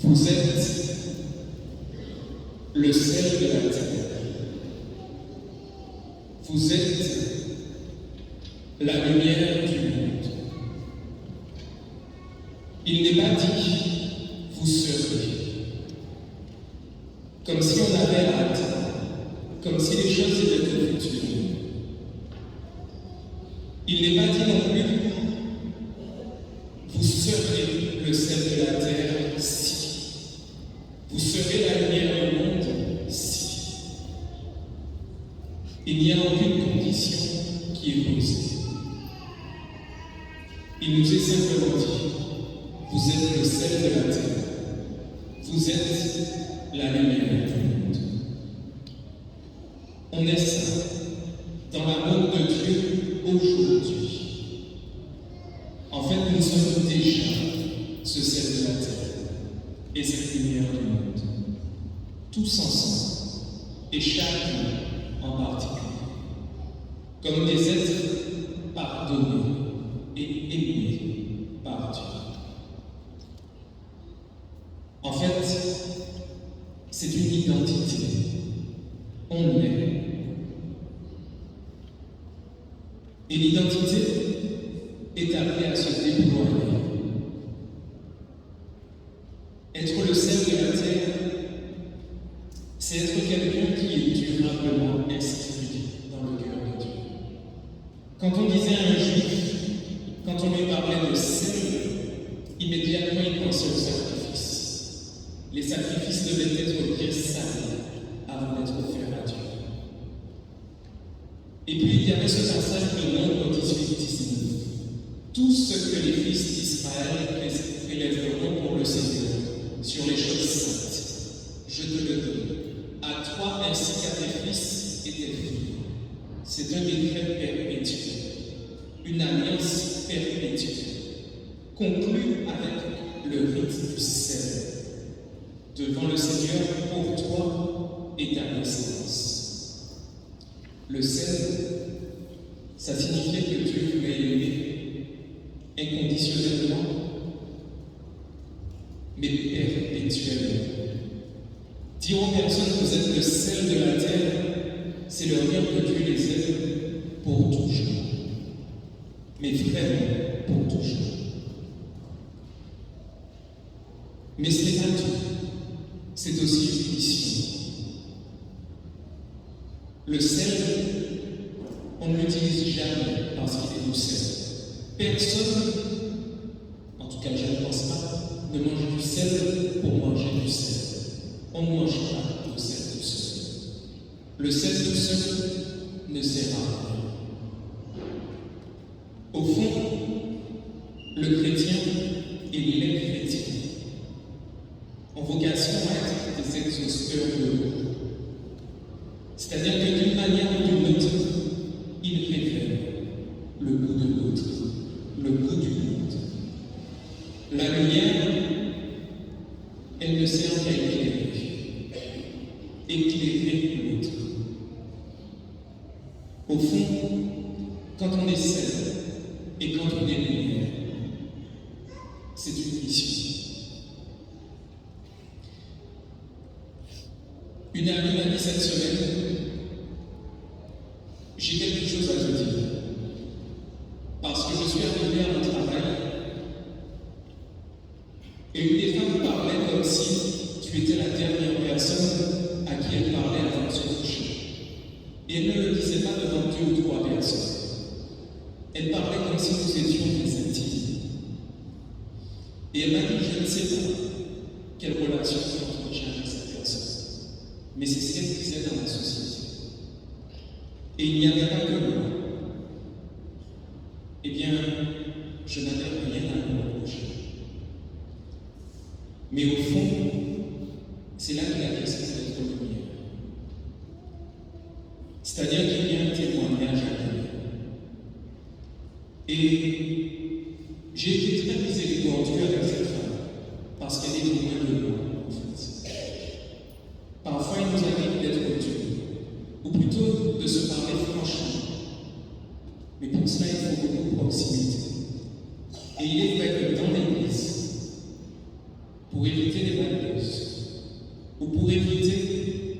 Vous êtes le sel de la terre. Vous êtes la lumière du monde. Il n'est pas dit vous serez. Comme si on avait hâte, comme si les choses étaient au futur. Il n'est pas dit non plus vous serez le sel de la terre si. Vous serez la lumière du monde si. Il n'y a aucune condition qui est posée. Il nous est simplement dit, vous êtes le sel de la terre. Vous êtes la lumière du monde. On est ça dans l'amour de Dieu aujourd'hui. En fait, nous sommes déjà ce sel de la terre et cette lumière du monde. Tous ensemble et chacun en particulier. Comme des êtres pardonnés et aimés par Dieu. En fait, c'est une identité. On l'est. Et l'identité est appelée à se déployer. Être le sel de la terre, c'est être quelqu'un qui est durablement inscrit dans le cœur de Dieu. Quand on disait à un juif, quand on lui parlait de sel, immédiatement il pensait au sacrifice. Les sacrifices devaient être bien salés avant d'être offerts à Dieu. Et puis il y avait ce passage de Nombre 18-19. Tout ce que les fils d'Israël prélèveront pour le Seigneur sur les choses saintes, je te le donne, à toi ainsi qu'à tes fils et tes filles. C'est un décret perpétuel, une alliance perpétuelle, conclue avec le rite du sel, devant le Seigneur pour toi et ta descendance. Le sel, ça signifiait que Dieu voulait aimer inconditionnellement, mais perpétuellement. Dire aux personnes que vous êtes le sel de la terre, c'est leur dire que Dieu les aime pour toujours. Mais vraiment pour toujours. Mais ce n'est pas tout. C'est aussi une mission. Le sel, on ne l'utilise jamais parce qu'il est du sel. Personne, en tout cas je ne pense pas, ne mange du sel pour manger du sel. On ne mange pas du sel tout seul. Le sel tout seul ne sert à rien. Au fond, le chrétien et les chrétiens ont vocation à être des exhausteurs de l'eau. C'est-à-dire que d'une manière ou d'une autre, ils révèlent le goût de l'autre, le goût du monde. La lumière, elle ne sert qu'à éclairer l'autre. Au fond, quand on est sel et quand on est lumière, c'est une mission. Une amie m'a dit cette semaine, j'ai quelque chose à te dire. Parce que je suis arrivé à mon travail et une des femmes parlait comme si tu étais la dernière personne à qui elle parlait avant de se coucher. Et elle ne le disait pas devant 2 ou 3 personnes. Elle parlait comme si nous étions des intimes. Et elle m'a dit, je ne sais pas quelle relation tu entretiens avec cette personne. Mais c'est ce qu'elle disait dans la société. Et il n'y avait pas que moi. Eh bien, je n'avais rien à me reprocher. Mais au fond, c'est là qu'il a question d'être lumière. C'est-à-dire qu'il y a un témoignage à donner. Et j'ai été très miséricordieux avec cette femme, parce qu'elle est loin de moi, en fait. Parfois, il nous arrive d'être dur, ou plutôt de se parler franchement. Mais pour cela, il faut beaucoup de proximité. Et il est vrai que dans l'Église, pour éviter les malaises, ou pour éviter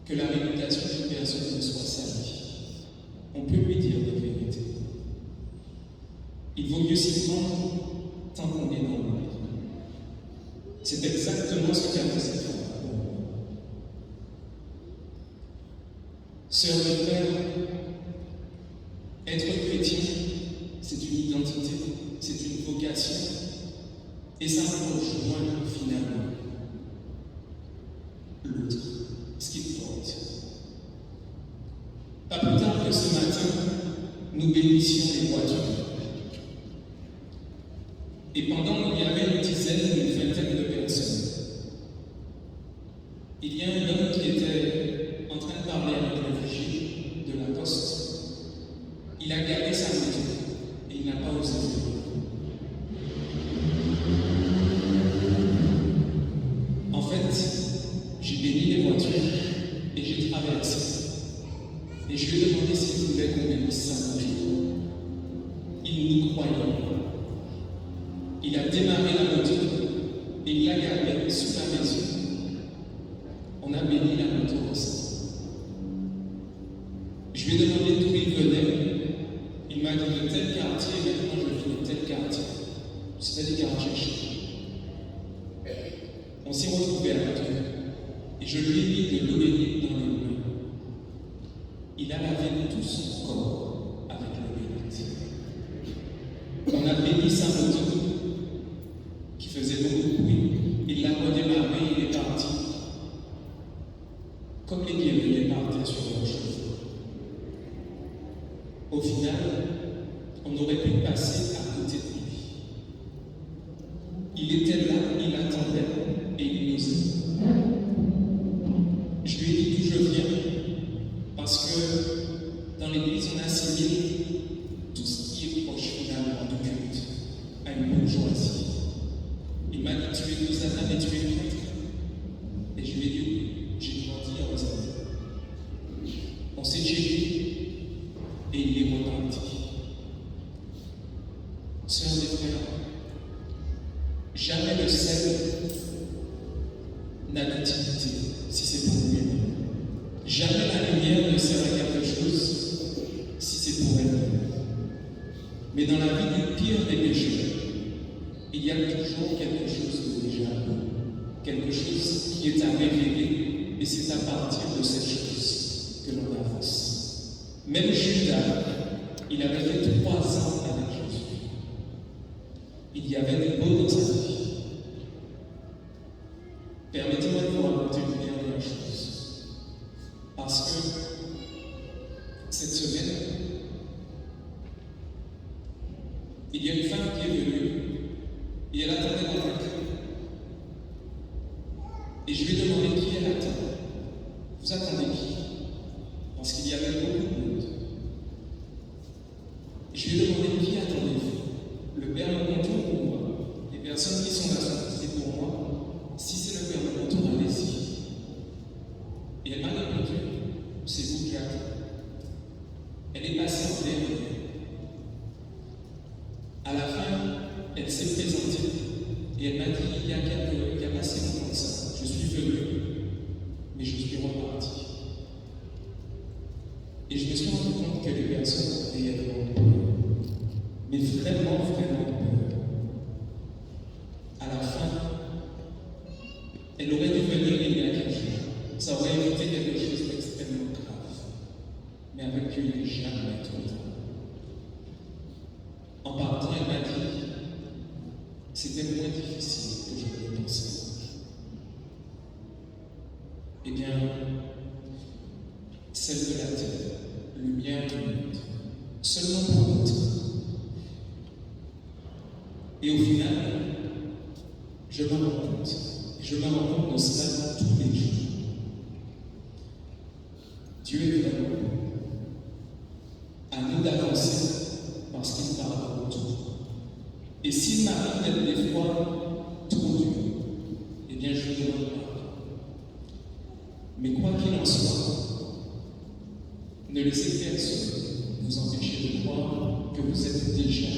que la réputation d'une personne ne soit salie. On peut lui dire la vérité. Il vaut mieux s'y prendre tant qu'on est dans le monde. C'est exactement ce qu'a fait cette femme. Sœurs et frères, être chrétien, c'est une identité, c'est une vocation, et ça rejoint finalement l'autre, ce qui porte. Pas plus tard que ce matin, nous bénissions les voitures. Et pendant qu'il y avait une dizaine ou une vingtaine de personnes, il y a un homme qui était en train de parler avec le vigile de la poste. Il a gardé sa moto et il n'a pas osé venir. En fait, j'ai béni les voitures et j'ai traversé. Et je lui ai demandé s'il voulait qu'on bénisse sa moto. Il n'y croyait pas. Il a démarré la moto et il l'a gardée sous la maison. On a béni la moto ensemble. Je lui ai demandé d'où il venait. Il m'a dit de tel quartier, maintenant je vis de tel quartier. C'était des quartiers chers. On s'est retrouvés à la tour et je lui ai mis de l'eau bénite dans les mains. Il a lavé tout son corps avec l'eau bénite. On a béni sa moto qui faisait beaucoup de bruit. Il l'a redémarré, il est parti. Comme les guerriers partaient sur leurs chevaux. Au final, on aurait pu passer à côté de lui. Il était là, il attendait et il nous aimait. Je lui ai dit d'où je viens, parce que dans l'église, on assimile tout ce qui est proche finalement du culte à une bourgeoisie. Il m'a dit tu es nous attends et tu es prêtre. Et je lui ai dit oui, j'ai grandi à Rosalie. On s'est chéri et il est reparti. Sœurs et frères, jamais le sel n'a d'utilité si c'est pour lui-même. Jamais la lumière ne sert à quelque chose si c'est pour elle-même. Mais dans la vie du pire des pécheurs, il y a toujours quelque chose de déjà bon, quelque chose qui est à révéler, et c'est à partir de cette chose que l'on avance. Même Judas, il avait fait 3 ans avec Jésus. Il y avait du beau dans sa vie. Permettez-moi de vous raconter une dernière chose. Parce que cette semaine, il y a une femme qui est venue et elle attendait dans la queue. Et je lui ai demandé qui elle attend. Vous attendez qui? Parce qu'il y avait beaucoup de monde. Et je lui ai demandé qui attendez-vous? Le Père Montour pour moi. Les personnes qui sont là sont c'est pour moi. Si c'est le Père Montour, allez-y. Et elle m'a répondu, c'est vous qui attendez. Elle est passée en dernier. À la fin, elle s'est présentée et elle m'a dit il y a pas si longtemps que ça, je suis venue, mais je suis reparti. Et je me suis rendu compte que les personnes ont réellement peur, mais vraiment, vraiment peur. À la fin, elle aurait dû venir il y a quelques jours. Ça aurait évité quelque chose d'extrêmement grave. Mais avec Dieu, il n'est jamais trop tard. En partant, elle m'a dit c'était moins difficile que je le pensais. Eh bien, celle de la terre, lumière du monde, seulement pour l'autre. Et au final, je me rends compte, et je me rends compte de cela tous les jours. Dieu est vraiment bon. À nous d'avancer parce qu'il parle pour tout. Et s'il m'arrive d'être des fois trop dur, eh bien je lui demande pardon. Mais quoi qu'il en soit, ne laissez personne vous empêcher de croire que vous êtes déjà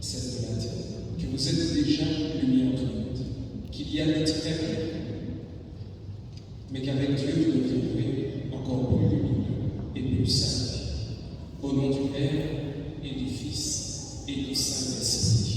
celle de la terre, que vous êtes déjà lumière de qu'il y a l'intérieur, mais qu'avec Dieu, vous deviendrez encore plus lumineux et plus saint. Au nom du Père et du Fils et du Saint-Esprit.